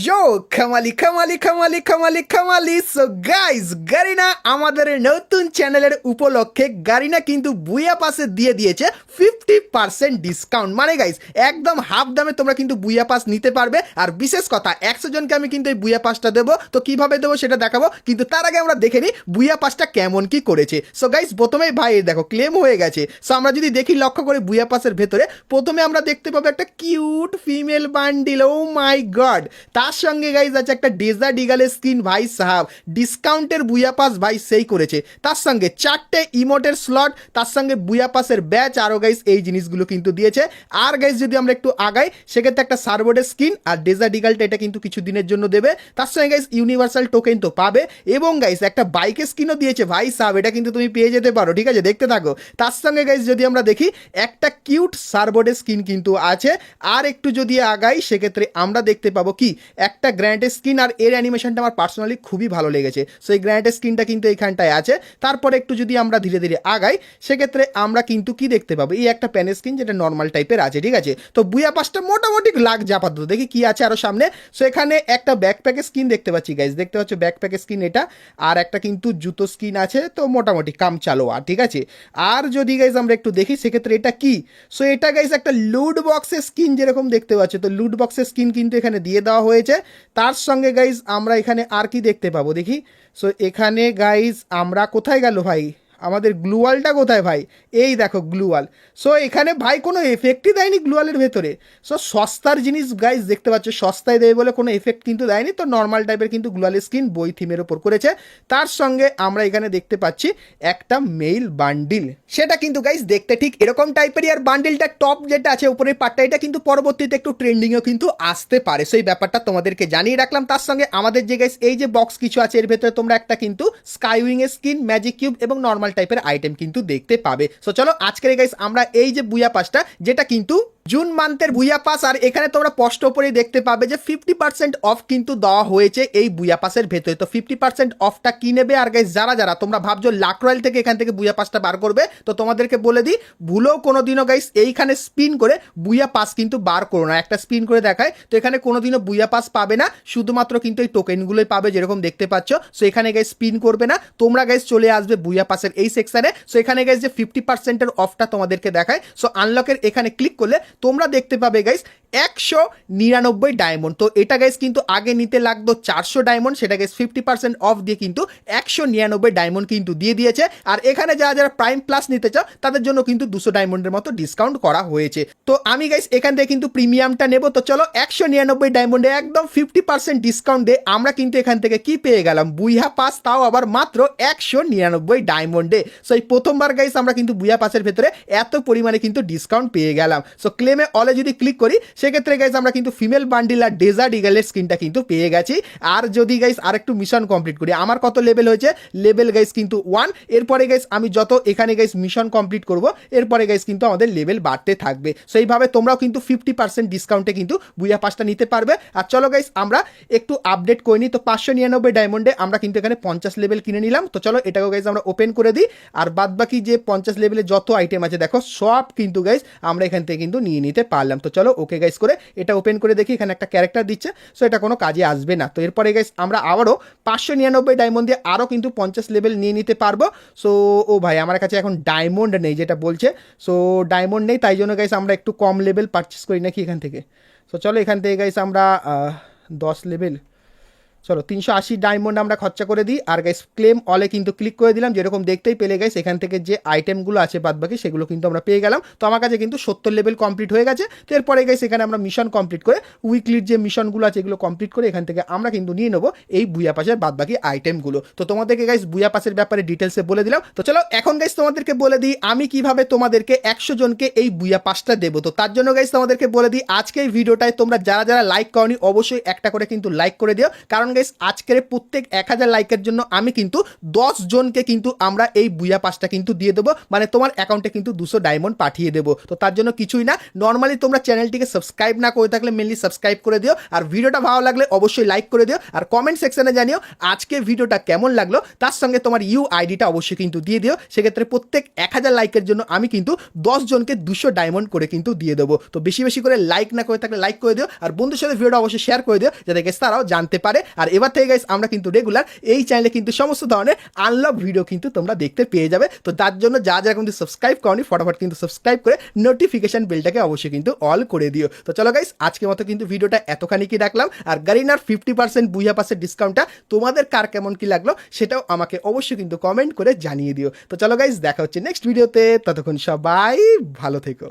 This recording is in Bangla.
ইয়ো খামালি খামালি খামালি খামালি খামালি সো গাইস গারিনা আমাদের নতুন চ্যানেলের উপলক্ষে গারিনা কিন্তু বুয়া পাসে দিয়ে দিয়েছে 50% ডিসকাউন্ট। মানে গাইস একদম হাফ দামে তোমরা কিন্তু বুয়া পাস নিতে পারবে। আর বিশেষ কথা 100 জনকে আমি কিন্তু এই বুয়া পাসটা দেবো। তো কিভাবে দেবো সেটা দেখাবো, কিন্তু তার আগে আমরা দেখে নিই বুয়া পাসটা কেমন কি করেছে। সো গাইস প্রথমেই ভাই দেখো ক্লেম হয়ে গেছে। সো আমরা যদি দেখি লক্ষ্য করে বুয়া পাসের ভেতরে প্রথমে আমরা দেখতে পাবো একটা কিউট ফিমেল বান্ডিল। ও মাই গড, তার সঙ্গে গাইজ আছে একটা ডেজার্ট ইগলের স্কিন। ভাই সাহাব ডিসকাউন্টের বুয়া পাস ভাই সেই করেছে। তার সঙ্গে 4টে ইমোটের স্লট, তার সঙ্গে বুয়া পাসের ব্যাচ, আরও গাইজ এই জিনিসগুলো কিন্তু দিয়েছে। আর গাইজ যদি আমরা একটু আগাই সেক্ষেত্রে একটা সার্বোর্ডের স্কিন আর ডেজার্ট ইগলটা এটা কিন্তু কিছু দিনের জন্য দেবে। তার সঙ্গে গাইজ ইউনিভার্সাল টোকেন তো পাবে, এবং গাইজ একটা বাইকের স্কিনও দিয়েছে। ভাই সাহাব এটা কিন্তু তুমি পেয়ে যেতে পারো, ঠিক আছে, দেখতে থাকো। তার সঙ্গে গাইজ যদি আমরা দেখি একটা কিউট সার্বোর্ডের স্কিন কিন্তু আছে। আর একটু যদি আগাই সেক্ষেত্রে আমরা দেখতে পাবো কি একটা গ্র্যান্ড স্কিন, আর এর অ্যানিমেশনটা আমার পার্সোনালি খুবই ভালো লেগেছে। সো এই গ্র্যান্ড স্কিনটা কিন্তু এইখানটায় আছে। তারপরে একটু যদি আমরা ধীরে ধীরে আগাই সেক্ষেত্রে আমরা কিন্তু কি দেখতে পাবো, এই একটা প্যান স্কিন যেটা নর্মাল টাইপের আছে, ঠিক আছে। তো বুয়া পাসটা মোটামুটি লাগ জাপাত, দেখি কি আছে আরও সামনে। সো এখানে একটা ব্যাকপ্যাকের স্কিন দেখতে পাচ্ছি গাইজ, দেখতে পাচ্ছ ব্যাকপ্যাকের স্কিন এটা, আর একটা কিন্তু জুতো স্কিন আছে। তো মোটামুটি কাম চালো, আর ঠিক আছে। আর যদি গাইজ আমরা একটু দেখি সেক্ষেত্রে এটা কি, সো এটা গাইজ একটা লুট বক্সের স্কিন যেরকম দেখতে পাচ্ছ। তো লুট বক্সের স্কিন কিন্তু এখানে দিয়ে দেওয়া হয়েছে। তার সঙ্গে গাইজ আমরা এখানে আর কি দেখতে পাবো দেখি। সো এখানে গাইজ আমরা কোথায় গেল ভাই, আমাদের গ্লুয়ালটা কোথায় ভাই, এই দেখো গ্লুয়াল। সো এখানে ভাই কোনো এফেক্টই দেয়নি গ্লুয়ালের ভেতরে। সো সস্তার জিনিস গাইজ দেখতে পাচ্ছ, সস্তায় দেবে বলে কোনো এফেক্ট কিন্তু দেয়নি। তো নর্মাল টাইপের কিন্তু গ্লুয়ালের স্কিন বই থিমের ওপর করেছে। তার সঙ্গে আমরা এখানে দেখতে পাচ্ছি একটা মেইল বান্ডিল, সেটা কিন্তু গাইজ দেখতে ঠিক এরকম টাইপেরই। আর বান্ডিলটা টপ যেটা আছে উপরের পার্টটা, এটা কিন্তু পরবর্তীতে একটু ট্রেন্ডিংও কিন্তু আসতে পারে। সেই ব্যাপারটা তোমাদেরকে জানিয়ে রাখলাম। তার সঙ্গে আমাদের যে গাইজ এই যে বক্স কিছু আছে এর ভেতরে তোমরা একটা কিন্তু স্কাইউইং এর স্কিন, ম্যাজিক কিউব এবং নর্মাল টাইপের আইটেম কিন্তু দেখতে পাবে। সো চলো আজকের গাইস আমরা এই যে বুয়া পাসটা, যেটা কিন্তু জুন মান্থের বুয়া পাস, আর এখানে তোমরা স্পষ্ট করেই দেখতে পাবে যে 50% অফ কিন্তু দেওয়া হয়েছে এই বুয়া পাসের ভেতরে। তো 50% অফটা কি নেবে, আর গাইস যারা যারা তোমরা ভাবছো লাক রয়্যাল থেকে এখান থেকে বুয়া পাসটা বার করবে, তো তোমাদেরকে বলে দিই ভুলেও কোনোদিনও গাইস এইখানে স্পিন করে বুয়া পাস কিন্তু বার করো না। একটা স্পিন করে দেখায়, তো এখানে কোনোদিনও বুয়া পাস পাবে না, শুধুমাত্র কিন্তু এই টোকেনগুলোই পাবে যেরকম দেখতে পাচ্ছ। সো এখানে গাইস স্পিন করবে না, তোমরা গাইস চলে আসবে বুয়া পাসের এই সেকশনে। সো এখানে গাইস যে 50%-এর অফটা তোমাদেরকে দেখায়, সো আনলকের এখানে ক্লিক করলে তোমরা দেখতে পাবে গাইস 199 ডায়মন্ড। তো এটা গাইস কিন্তু আগে নিতে লাগতো 400 ডায়মন্ড, সেটা গাইস 50% অফ দিয়ে কিন্তু 199 ডায়মন্ড কিন্তু দিয়ে দিয়েছে। আর এখানে যারা যারা প্রাইম প্লাস নিতে চাও তাদের জন্য কিন্তু 200 ডায়মন্ডের মতো ডিসকাউন্ট করা হয়েছে। তো আমি গাইস এখান থেকে কিন্তু প্রিমিয়ামটা নেব। তো চলো 199 ডায়মন্ডে একদম 50% ডিসকাউন্ট দিয়ে আমরা কিন্তু এখান থেকে কি পেয়ে গেলাম, বুয়া পাস, তাও আবার মাত্র 199 ডায়মন্ডে। সো এই প্রথমবার গাইস আমরা কিন্তু বুয়া পাসের ভেতরে এত পরিমাণে কিন্তু ডিসকাউন্ট পেয়ে গেলাম। সো ক্লেমে অলে যদি ক্লিক করি সেক্ষেত্রে গাইস আমরা কিন্তু ফিমেল বান্ডিল আর ডেজার্ট ইগলের স্কিনটা কিন্তু পেয়ে গেছি। আর যদি গাইস আর একটু মিশন কমপ্লিট করি, আমার কত লেভেল হয়েছে, লেভেল গাইস কিন্তু 1। এরপরে গাইস আমি যত এখানে গাইস মিশন কমপ্লিট করব, এরপরে গাইস কিন্তু আমাদের লেভেল বাড়তে থাকবে। সো এইভাবে তোমরাও কিন্তু 50% ডিসকাউন্টে কিন্তু বুয়া পাসটা নিতে পারবে। আর চলো গাইস আমরা একটু আপডেট করে নিই। তো 599 ডায়মন্ডে আমরা কিন্তু এখানে 50 লেভেল কিনে নিলাম। তো চলো এটাকেও গাইস আমরা ওপেন করে দিই। আর বাদ বাকি যে 50 লেভেলে যত আইটেম আছে দেখো সব কিন্তু গাইস আমরা এখান থেকে কিন্তু নিয়ে নিতে পারলাম। তো চলো ওকে গাইস করে এটা ওপেন করে দেখি, এখানে একটা ক্যারেক্টার দিচ্ছে। সো এটা কোনো কাজে আসবে না। তো এরপরে গাইস আমরা আবারও 599 ডায়মন্ড দিয়ে আরও কিন্তু 50 লেভেল নিয়ে নিতে পারবো। সো ও ভাই আমার কাছে এখন ডায়মন্ড নেই যেটা বলছে। সো ডায়মন্ড নেই, তাই জন্য গাইস আমরা একটু কম লেভেল পারচেস করি নাকি এখান থেকে। সো চলো এখান থেকে গাইস আমরা 10 লেভেল, চলো 380 ডায়মন্ড আমরা খরচা করে দিই। আর গাইস ক্লেম অলে কিন্তু ক্লিক করে দিলাম, যেরকম দেখতেই পেলে গাইস এখান থেকে যে আইটেমগুলো আছে বাদ বাকি সেগুলো কিন্তু আমরা পেয়ে গেলাম। তো আমার কাছে কিন্তু 70 লেভেল কমপ্লিট হয়ে গেছে। তো এরপরে গাইস এখানে আমরা মিশন কমপ্লিট করে উইকলির যে মিশনগুলো আছে এগুলো কমপ্লিট করে এখান থেকে আমরা কিন্তু নিয়ে নেবো এই বুয়া পাসের বাদ বাকি আইটেমগুলো। তো তোমাদেরকে গাইস বুয়া পাসের ব্যাপারে ডিটেলসে বলে দিলাম। তো চলো এখন গাইস তোমাদেরকে বলে দিই আমি কিভাবে তোমাদেরকে 100 জনকে এই বুয়া পাসটা দেবো। তো তার জন্য গাইস তোমাদেরকে বলে দিই আজকে এই ভিডিওটায় তোমরা যারা যারা লাইক করনি অবশ্যই একটা করে কিন্তু লাইক করে দিও, কারণ গাইস আজকের প্রত্যেক 1000 লাইকের জন্য আমি কিন্তু 10 জনকে কিন্তু আমরা এই বুয়া পাসটা কিন্তু দিয়ে দেবো, মানে তোমার অ্যাকাউন্টে কিন্তু 200 ডায়মন্ড পাঠিয়ে দেবো। তো তার জন্য কিছুই না, নর্মালি তোমরা চ্যানেলটিকে সাবস্ক্রাইব না করে থাকলে মেনলি সাবস্ক্রাইব করে দিও, আর ভিডিওটা ভালো লাগলে অবশ্যই লাইক করে দিও, আর কমেন্ট সেকশনে জানিও আজকে ভিডিওটা কেমন লাগলো, তার সঙ্গে তোমার আইডিটা অবশ্যই কিন্তু দিয়ে দিও। সেক্ষেত্রে প্রত্যেক 1000 লাইকের জন্য আমি কিন্তু 10 জনকে 200 ডায়মন্ড করে কিন্তু দিয়ে দেবো। তো বেশি বেশি করে লাইক না করে থাকলে লাইক করে দিও, আর বন্ধুর সাথে ভিডিওটা অবশ্যই শেয়ার করে দিও যাতে গাইস তারাও জানতে পারে। আর এবার থেকে গাইস আমরা কিন্তু রেগুলার এই চ্যানেলে কিন্তু সমস্ত ধরনের আনলক ভিডিও কিন্তু তোমরা দেখতে পেয়ে যাবে। তো তার জন্য যা যা কিন্তু সাবস্ক্রাইব করনি ফটাফট কিন্তু সাবস্ক্রাইব করে নোটিফিকেশন বেলটাকে অবশ্যই কিন্তু অল করে দিও। তো চলো গাইস আজকের মতো কিন্তু ভিডিওটা এতখানি কি রাখলাম, আর গারিনার 50% বুয়া পাসের ডিসকাউন্টটা তোমাদের কার কেমন কি লাগলো সেটাও আমাকে অবশ্যই কিন্তু কমেন্ট করে জানিয়ে দিও। তো চলো গাইস দেখা হচ্ছে নেক্সট ভিডিওতে, ততক্ষণ সবাই ভালো থেকো।